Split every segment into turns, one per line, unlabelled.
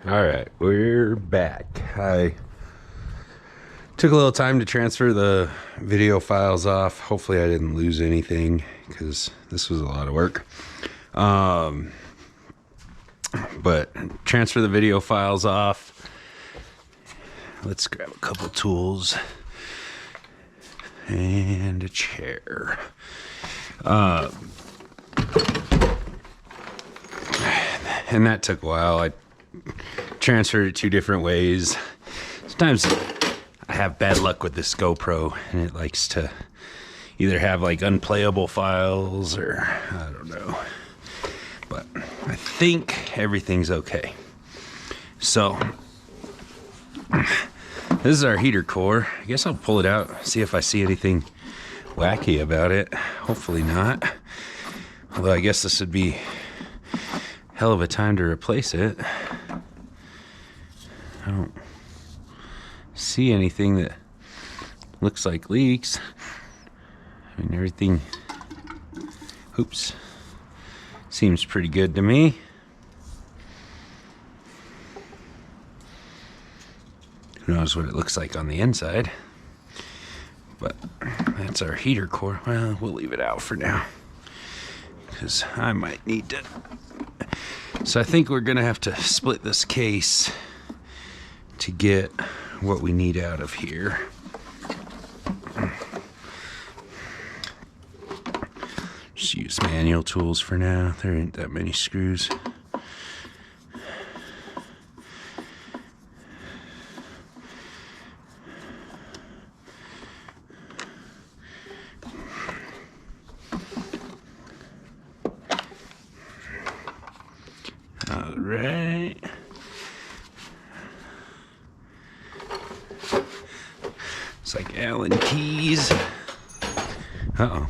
Alright, we're back. I took a little time to transfer the video files off. Hopefully I didn't lose anything because this was a lot of work. But transfer the video files off. Let's grab a couple tools and a chair. And that took a while. I transferred it 2 different ways. Sometimes I have bad luck with this GoPro and it likes to either have like unplayable files or I don't know. But I think everything's okay. So this is our heater core. I guess I'll pull it out, see if I see anything wacky about it. Hopefully not. Although I guess this would be hell of a time to replace it. I don't see anything that looks like leaks. I mean, everything, oops, seems pretty good to me. Who knows what it looks like on the inside. But that's our heater core. Well, we'll leave it out for now, because I might need to. So I think we're gonna have to split this case to get what we need out of here. Just use manual tools for now. There ain't that many screws. All right. It's like Allen keys. Uh-oh.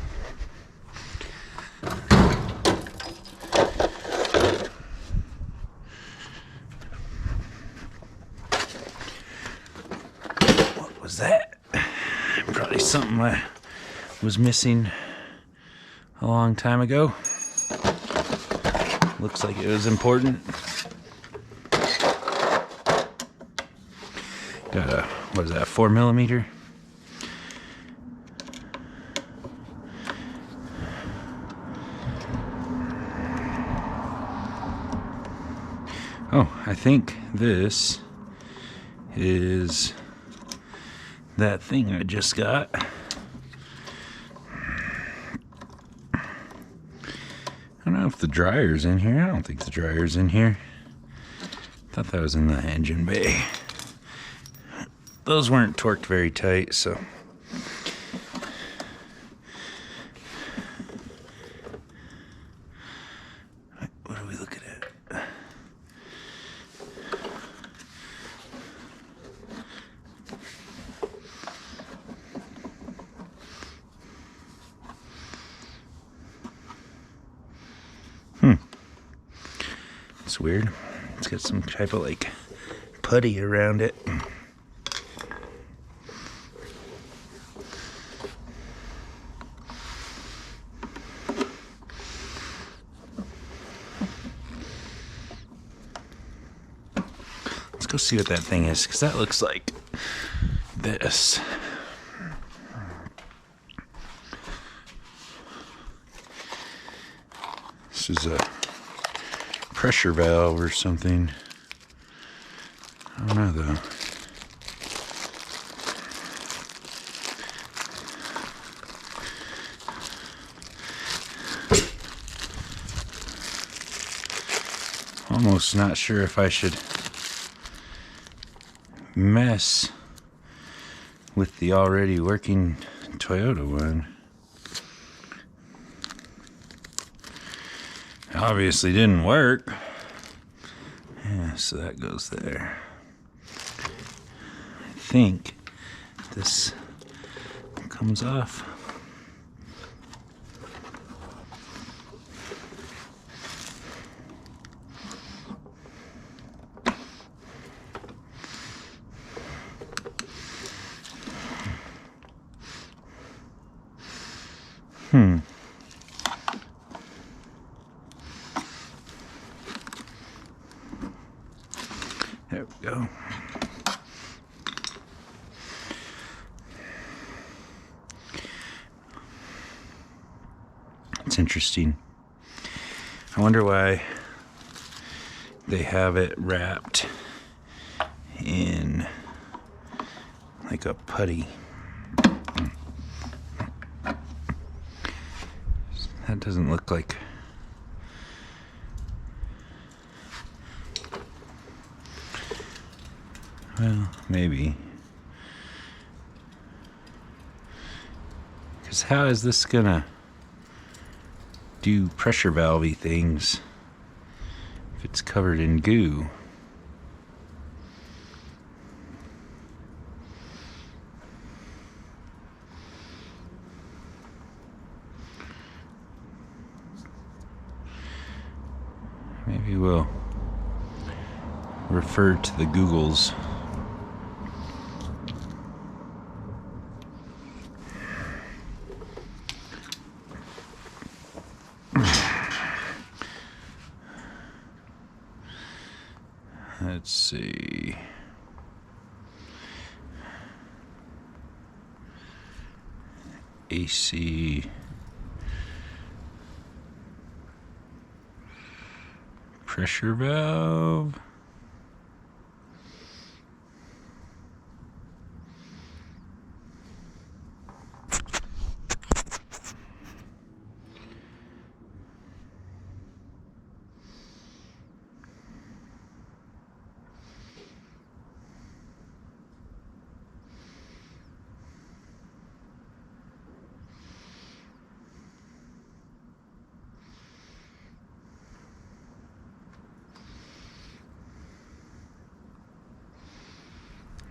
What was that? Probably something I was missing a long time ago. Looks like it was important. Got a, what is that, 4mm? Oh, I think this is that thing I just got. I don't know if the dryer's in here. I don't think the dryer's in here. Thought that was in the engine bay. Those weren't torqued very tight, so. What are we looking at? It's weird. It's got some type of like putty around it. Let's go see what that thing is, because that looks like this. This is a pressure valve or something. I don't know though. Almost not sure if I should mess with the already working Toyota one. Obviously didn't work. Yeah, so that goes there. I think this comes off. There we go. It's interesting. I wonder why they have it wrapped in like a putty. That doesn't look like... Well, maybe. Because how is this gonna do pressure valve-y things if it's covered in goo? Maybe we'll refer to the Googles. Let's see. AC pressure valve.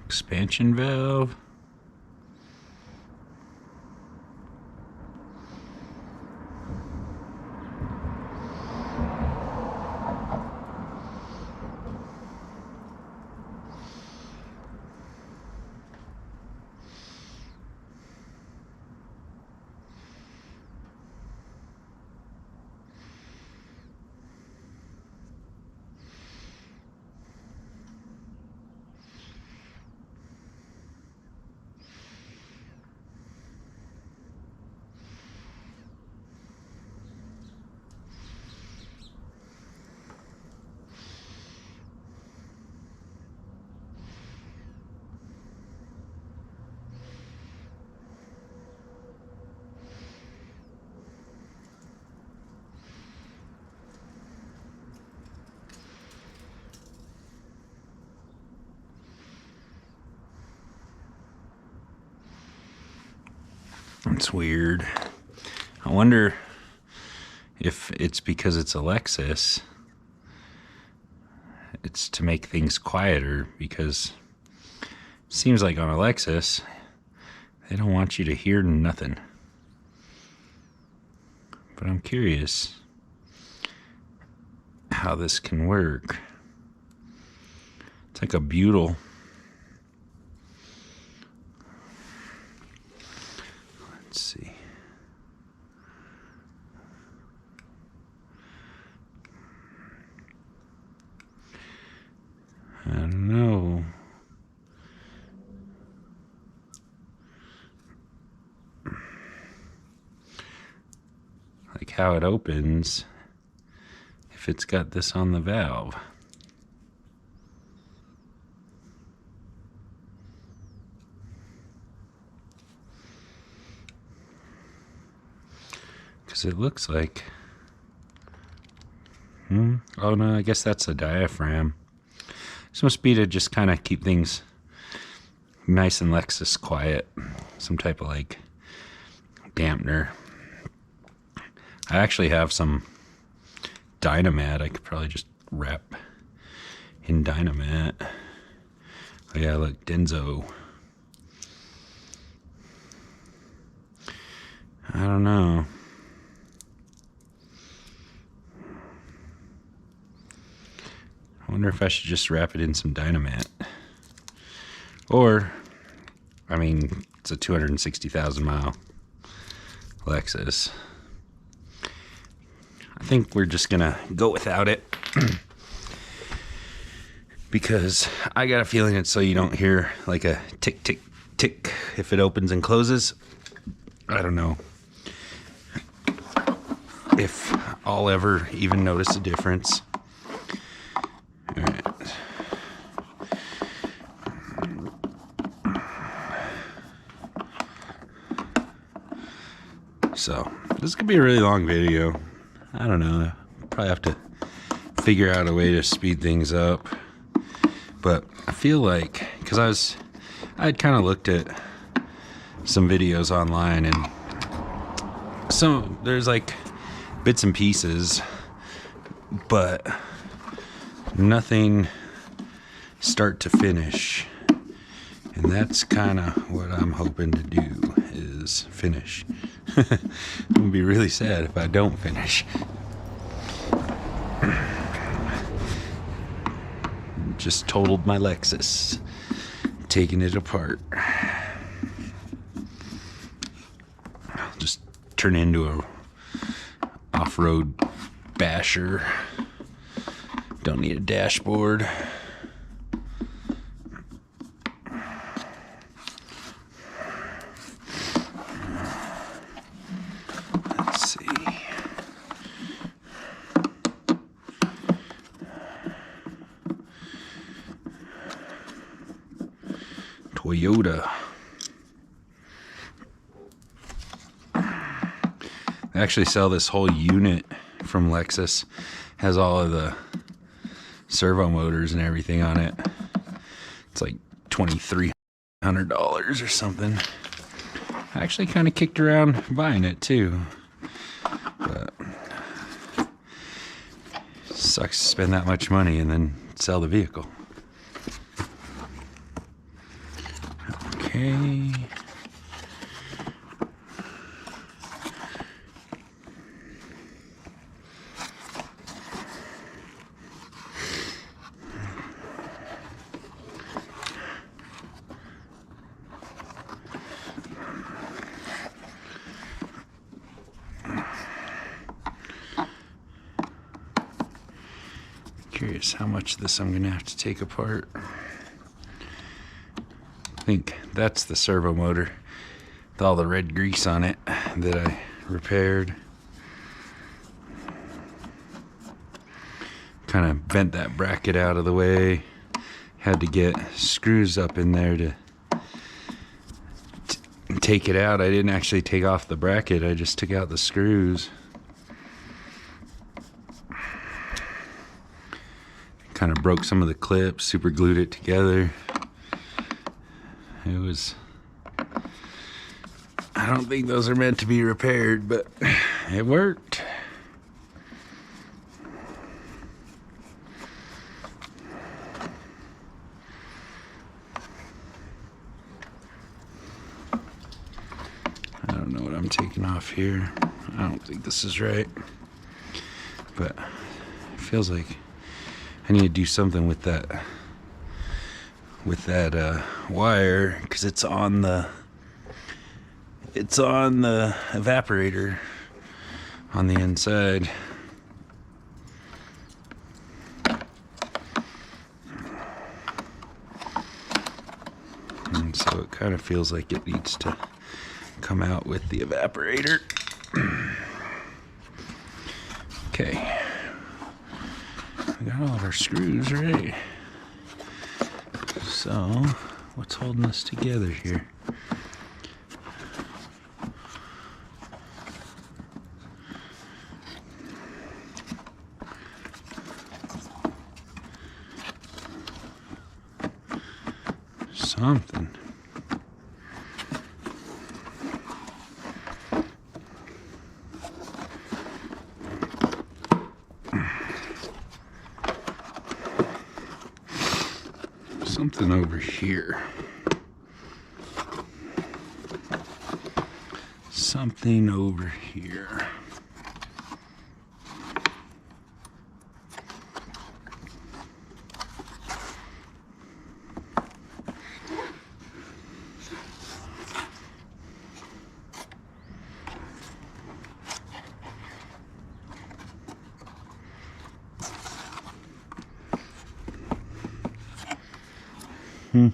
Expansion valve. It's weird. I wonder if it's because it's a Lexus. It's to make things quieter, because it seems like on a Lexus, they don't want you to hear nothing. But I'm curious how this can work. It's like a Butyl. Let's see. I don't know. Like how it opens if it's got this on the valve. Because it looks like... Oh no, I guess that's a diaphragm. This must be to just kind of keep things nice and Lexus quiet. Some type of like dampener. I actually have some Dynamat. I could probably just wrap in Dynamat. Oh yeah, look, Denso. I don't know. I wonder if I should just wrap it in some Dynamat. Or, I mean, it's a 260,000 mile Lexus. I think we're just gonna go without it. because I got a feeling it's so you don't hear like a tick, tick, tick if it opens and closes. I don't know if I'll ever even notice a difference. All right. So this could be a really long video. I don't know. Probably have to figure out a way to speed things up. But I feel like, because I'd kind of looked at some videos online, and there's like bits and pieces, but nothing start to finish. And that's kind of what I'm hoping to do, is finish. It would be really sad if I don't finish. Just totaled my Lexus, taking it apart. I'll just turn into a off-road basher. Don't need a dashboard. Let's see. Toyota. They actually sell this whole unit from Lexus. Has all of the servo motors and everything on it. It's like $2,300 or something. I actually kind of kicked around buying it too, but sucks to spend that much money and then sell the vehicle. Okay. Curious how much of this I'm gonna have to take apart. I think that's the servo motor with all the red grease on it that I repaired. Kind of bent that bracket out of the way. Had to get screws up in there to take it out. I didn't actually take off the bracket, I just took out the screws. Kind of broke some of the clips, super glued it together. It was, I don't think those are meant to be repaired, but it worked. I don't know what I'm taking off here. I don't think this is right, but it feels like I need to do something with that wire, because it's on the evaporator on the inside. And so it kind of feels like it needs to come out with the evaporator. Okay, we got all of our screws right. So, what's holding us together here? Something. Something over here. Something over here. Guess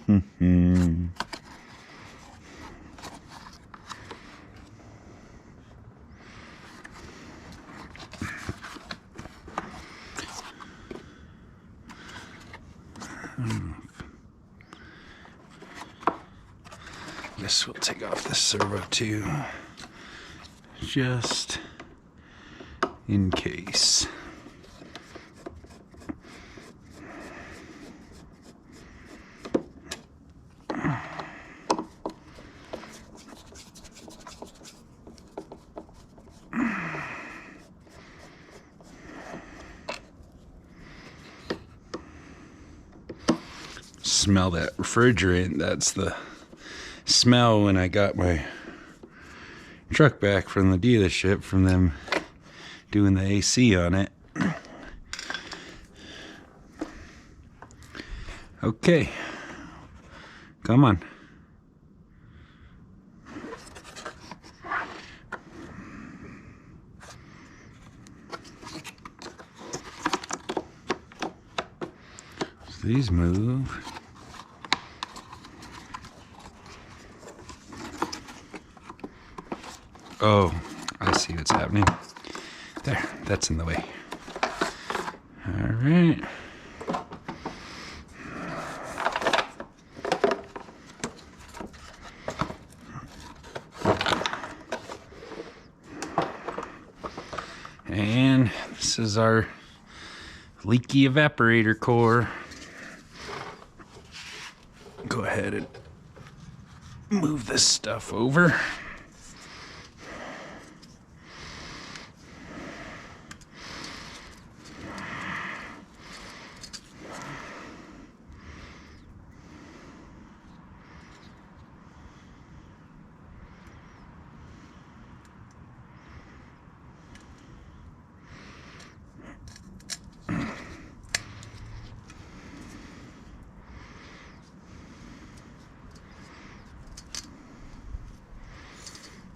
we'll take off the servo too, just in case. Smell that refrigerant. That's the smell when I got my truck back from the dealership from them doing the AC on it. Okay, come on. These move. Oh, I see what's happening. There, that's in the way. All right. And this is our leaky evaporator core. Go ahead and move this stuff over.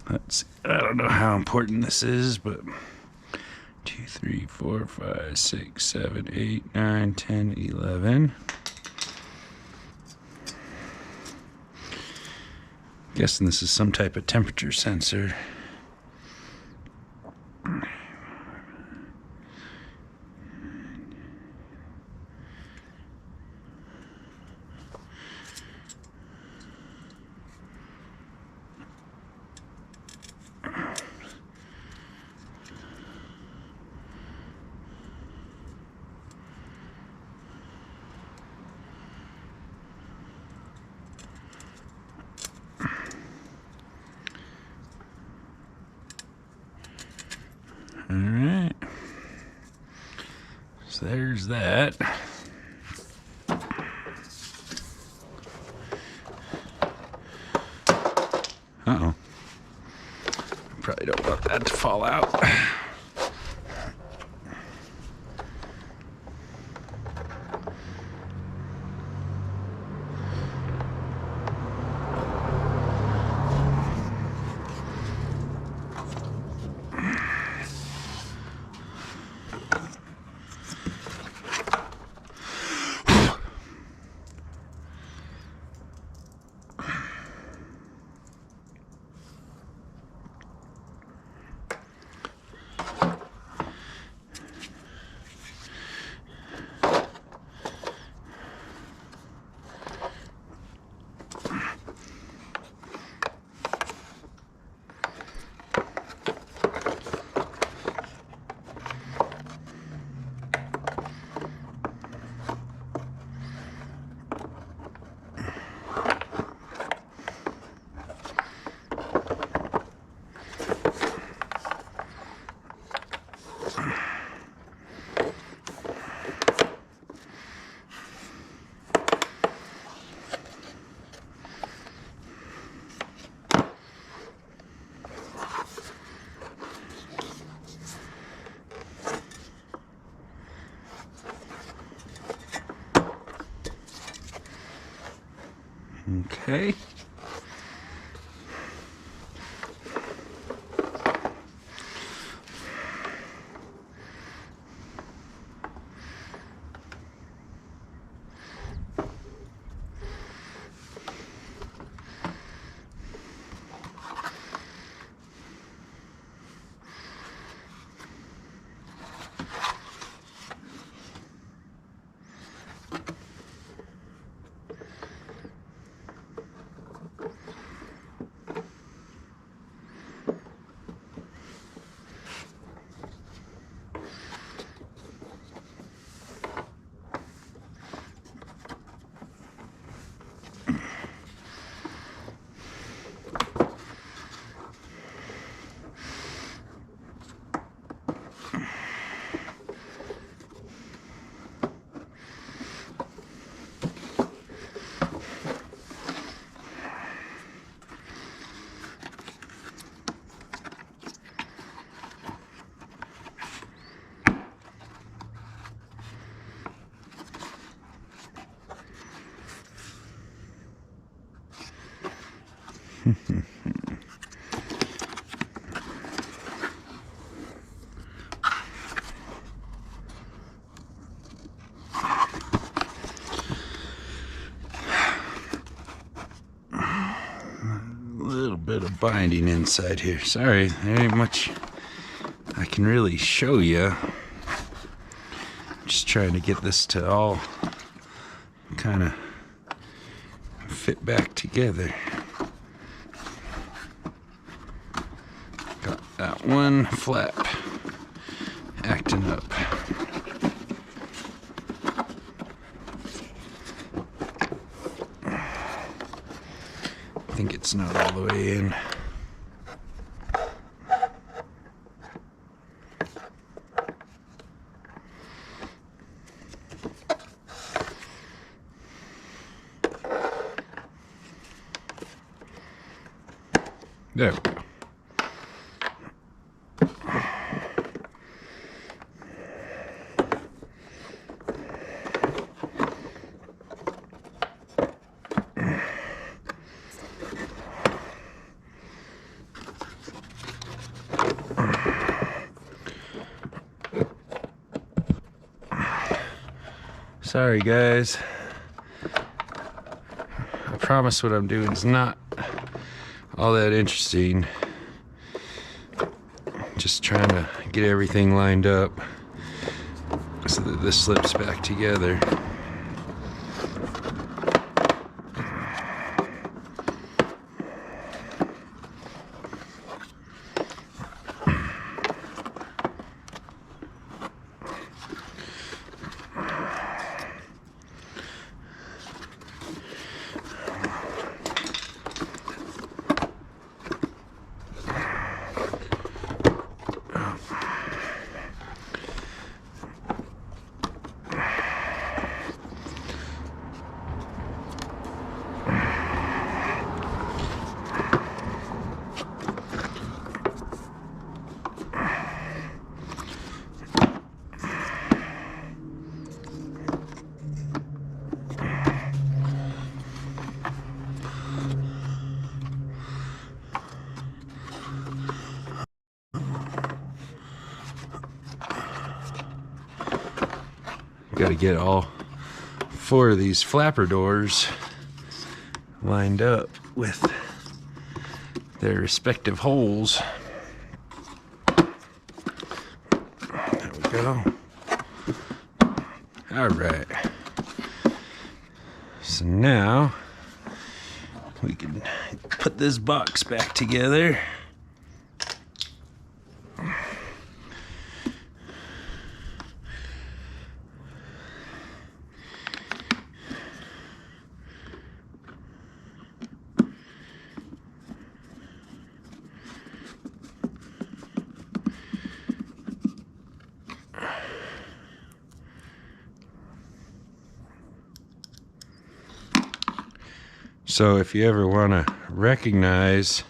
Let's see. I don't know how important this is, but 2, 3, 4, 5, 6, 7, 8, 9, 10, 11. Guessing this is some type of temperature sensor. All right, so there's that. Uh-oh. Probably don't want that to fall out. Okay. Bit of binding inside here. Sorry, there ain't much I can really show you. Just trying to get this to all kind of fit back together. Got that one flap acting up. I think it's not all the way in. There we go. Sorry guys, I promise what I'm doing is not all that interesting. Just trying to get everything lined up so that this slips back together. Got to get all 4 of these flapper doors lined up with their respective holes. There we go. All right. So now we can put this box back together. So if you ever want to recognize,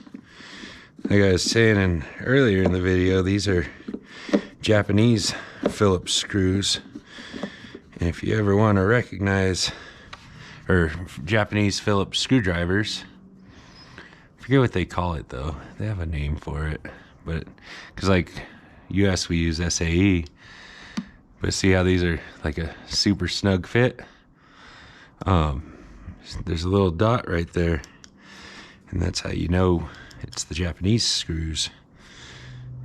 like I was saying earlier in the video, these are Japanese Phillips screws. And if you ever want to recognize, or Japanese Phillips screwdrivers, I forget what they call it though. They have a name for it, but because like US we use SAE, but see how these are like a super snug fit. There's a little dot right there, and that's how you know it's the Japanese screws.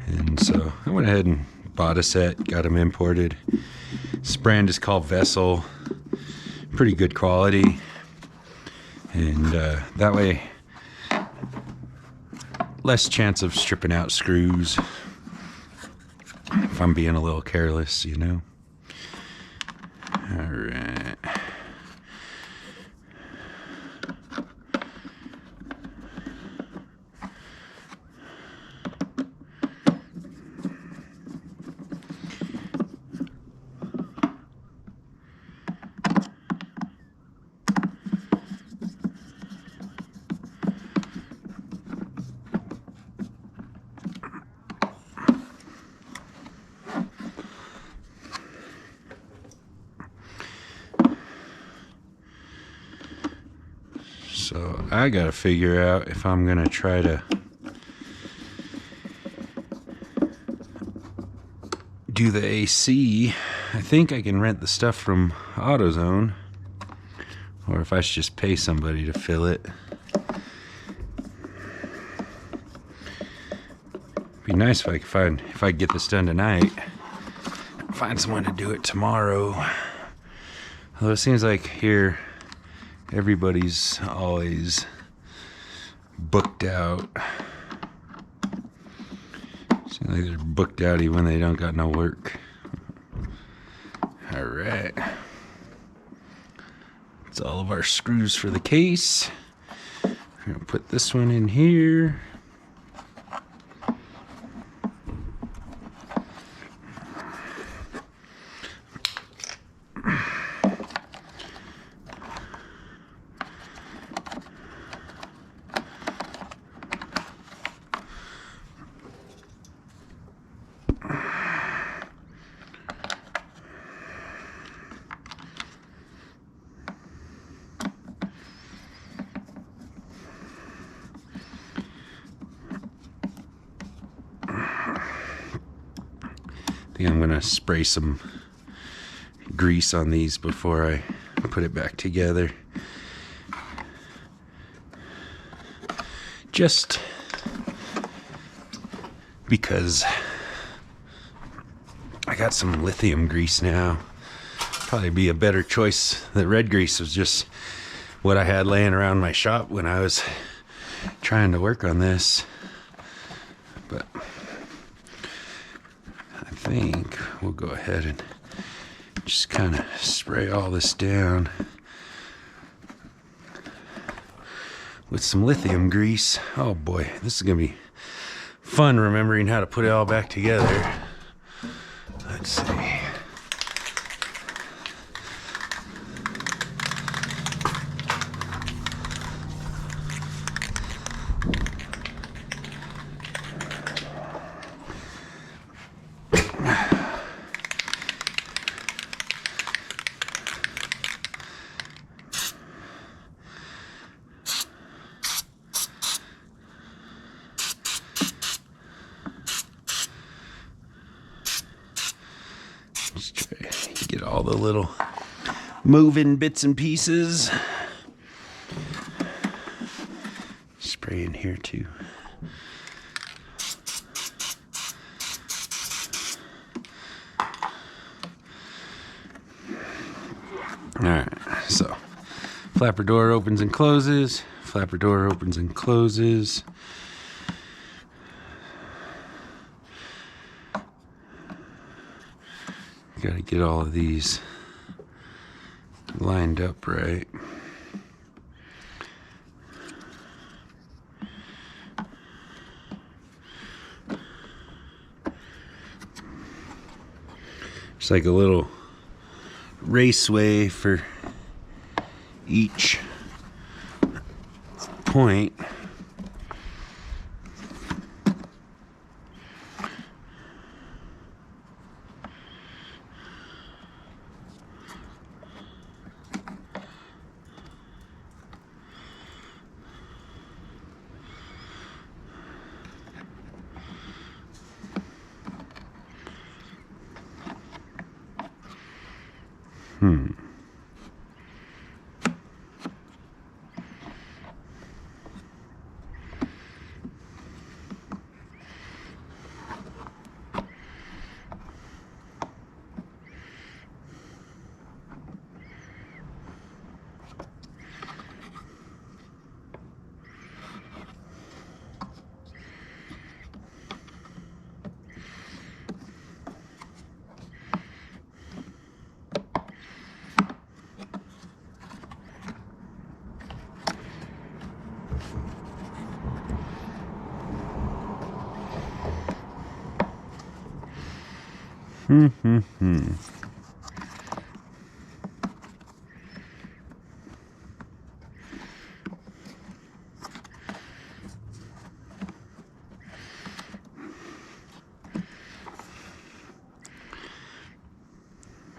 And so I went ahead and bought a set, got them imported. This brand is called Vessel. Pretty good quality, and that way less chance of stripping out screws if I'm being a little careless, you know. All right. So I gotta figure out if I'm gonna try to do the AC. I think I can rent the stuff from AutoZone, or if I should just pay somebody to fill it. Be nice if I could if I get this done tonight, find someone to do it tomorrow. Although it seems like here everybody's always booked out. Seems like they're booked out even when they don't got no work. All right. That's all of our screws for the case. We're gonna put this one in here. I think I'm gonna spray some grease on these before I put it back together. Just because I got some lithium grease now. Probably be a better choice. The red grease was just what I had laying around my shop when I was trying to work on this. But I think we'll go ahead and just kind of spray all this down with some lithium grease. Oh boy, this is gonna be fun remembering how to put it all back together. Let's see. Just try to get all the little moving bits and pieces. Spray in here too. Alright, so flapper door opens and closes. Flapper door opens and closes. Got to get all of these lined up right. It's like a little raceway for each point.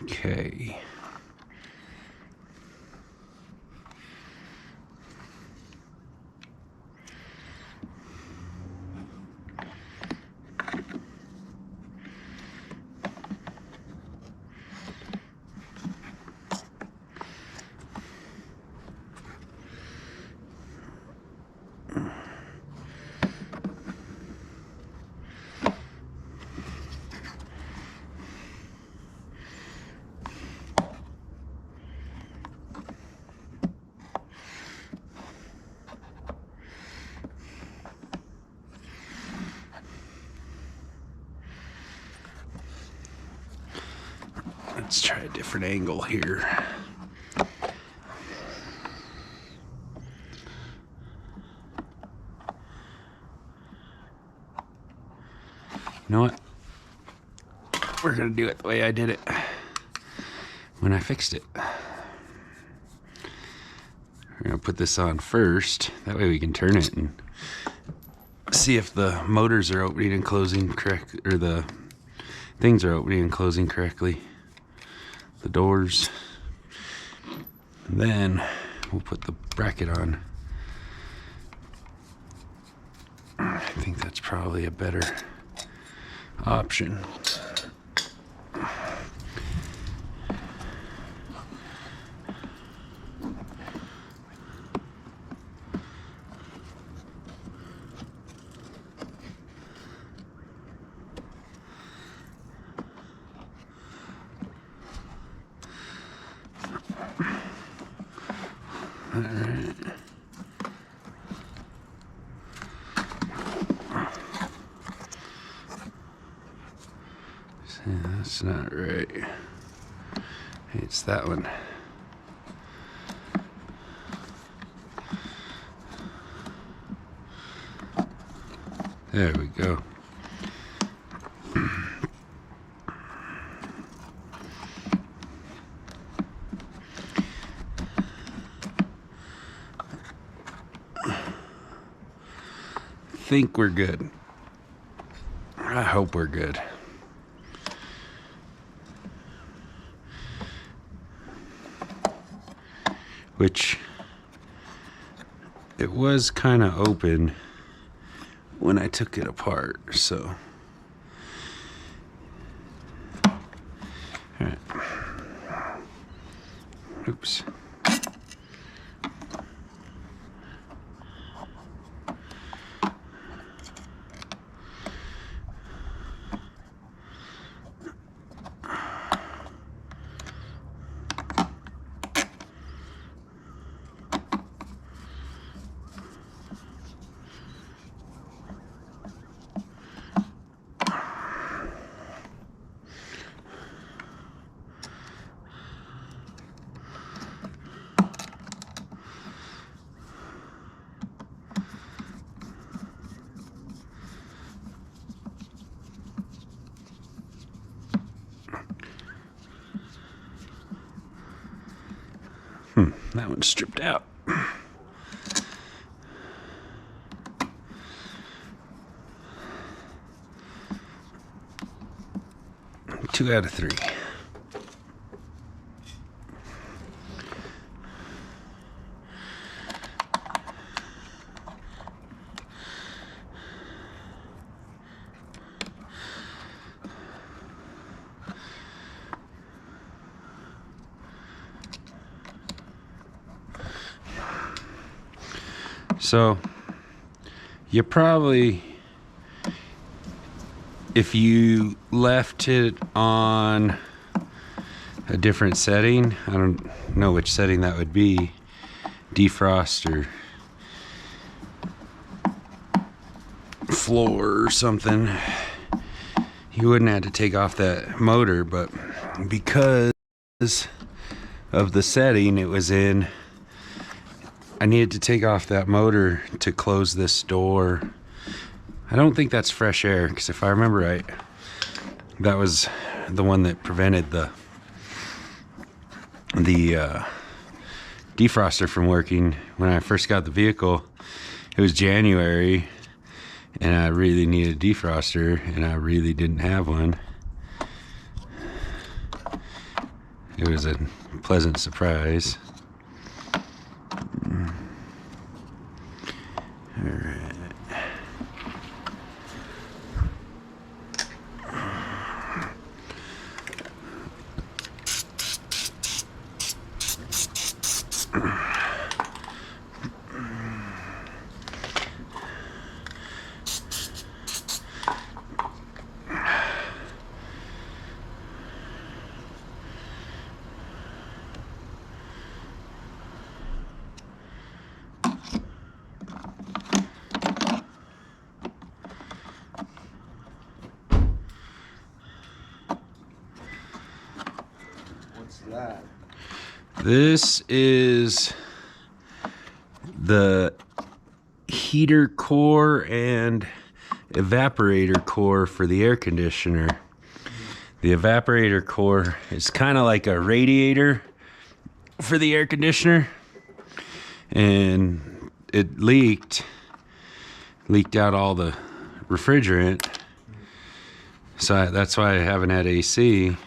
Okay. try a different angle here. You know what? We're gonna do it the way I did it when I fixed it. We're gonna put this on first. That way we can turn it and see if the motors are opening and closing correct, or the things are opening and closing correctly. The doors. And then we'll put the bracket on. I think that's probably a better option. All right. See, that's not right. It's that one. There we go. I think we're good. I hope we're good. Which, it was kind of open when I took it apart, so. All right. Oops. That one's stripped out. 2 out of 3. So you probably, if you left it on a different setting, I don't know which setting that would be, defrost or floor or something, you wouldn't have to take off that motor. But because of the setting it was in, I needed to take off that motor to close this door. I don't think that's fresh air, because if I remember right, that was the one that prevented the defroster from working when I first got the vehicle. It was January and I really needed a defroster and I really didn't have one. It was a pleasant surprise. All right. This is the heater core and evaporator core for the air conditioner. The evaporator core is kind of like a radiator for the air conditioner, and it leaked out all the refrigerant, so that's why I haven't had AC.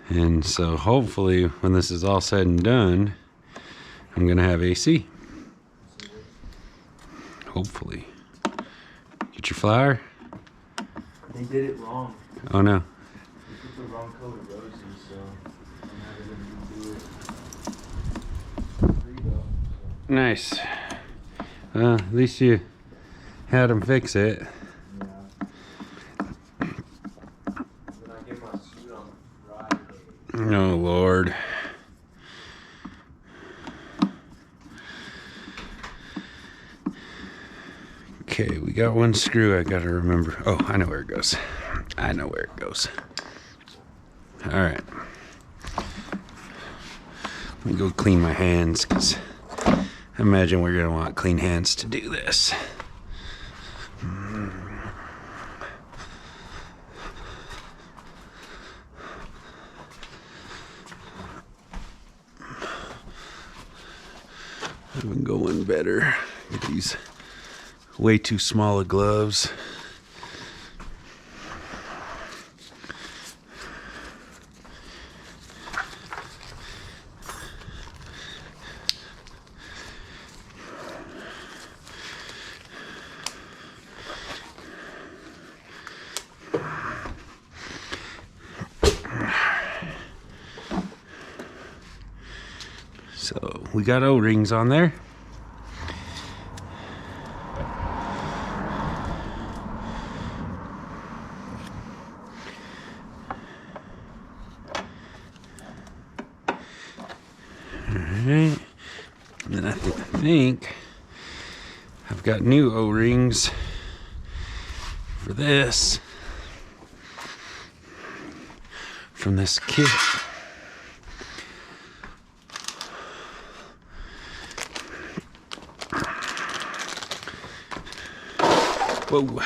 And so hopefully when this is all said and done, I'm gonna have AC. Hopefully. Get your flour?
They did it wrong.
Oh no.
They put the wrong color roses, so I'm not even gonna do it. There you go.
Nice. Well, at least you had them fix it.
Yeah. Then I get my suit on Friday.
Oh Lord. Okay, we got one screw I gotta remember. Oh, I know where it goes. I know where it goes. All right. Let me go clean my hands, because I imagine we're gonna want clean hands to do this. I've been going better. Get these way too small of gloves. So we got O-rings on there. Alright, and then I think I've got new O-rings for this from this kit. Whoa.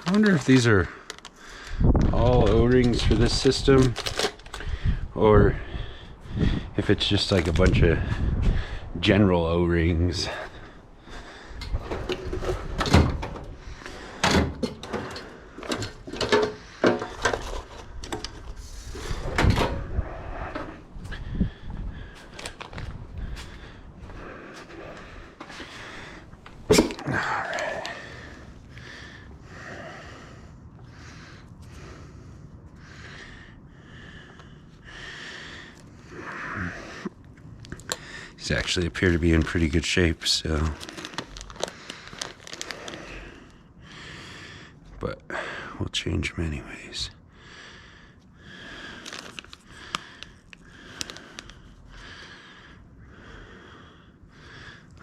I wonder if these are all O-rings for this system, or if it's just like a bunch of general O-rings. These actually appear to be in pretty good shape, so. But we'll change them anyways.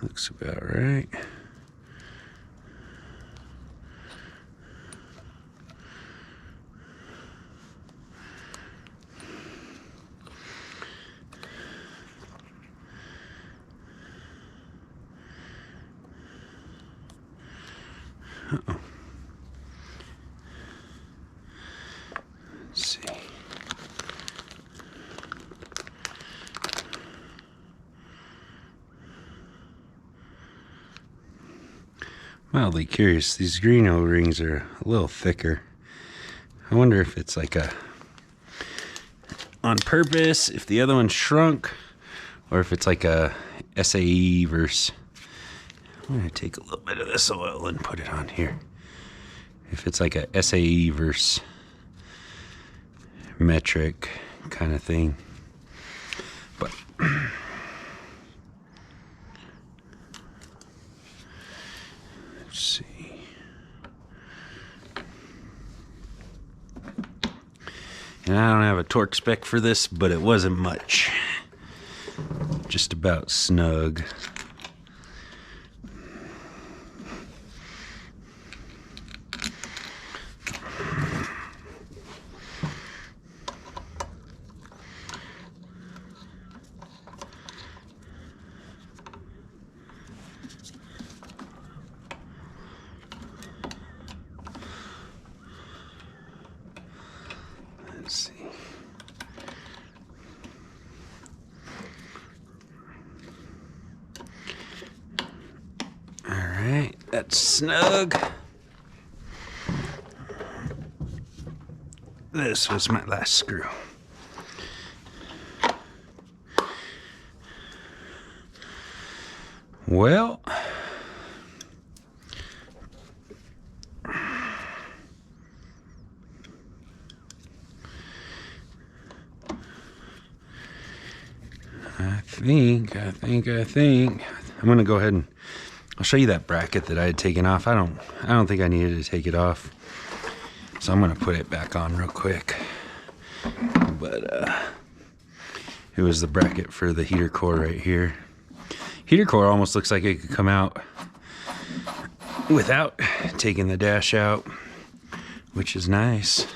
Looks about right. Uh-oh. Let's see. Mildly curious. These green O-rings are a little thicker. I wonder if it's like a on purpose, if the other one shrunk, or if it's like a SAE versus. I'm gonna take a little bit of this oil and put it on here. If it's like a SAE versus metric kind of thing. But let's see. And I don't have a torque spec for this, but it wasn't much. Just about snug. That's snug. This was my last screw. Well, I think I'm gonna go ahead and I'll show you that bracket that I had taken off. I don't think I needed to take it off, so I'm gonna put it back on real quick. But it was the bracket for the heater core right here. Heater core almost looks like it could come out without taking the dash out, which is nice.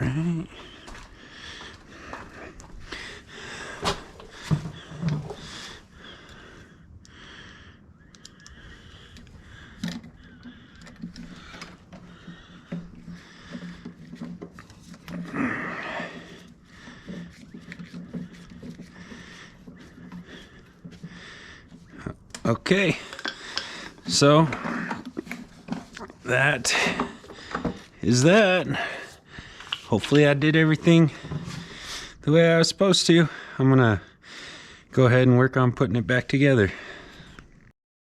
All right. Okay, so that is that. Hopefully I did everything the way I was supposed to. I'm gonna go ahead and work on putting it back together.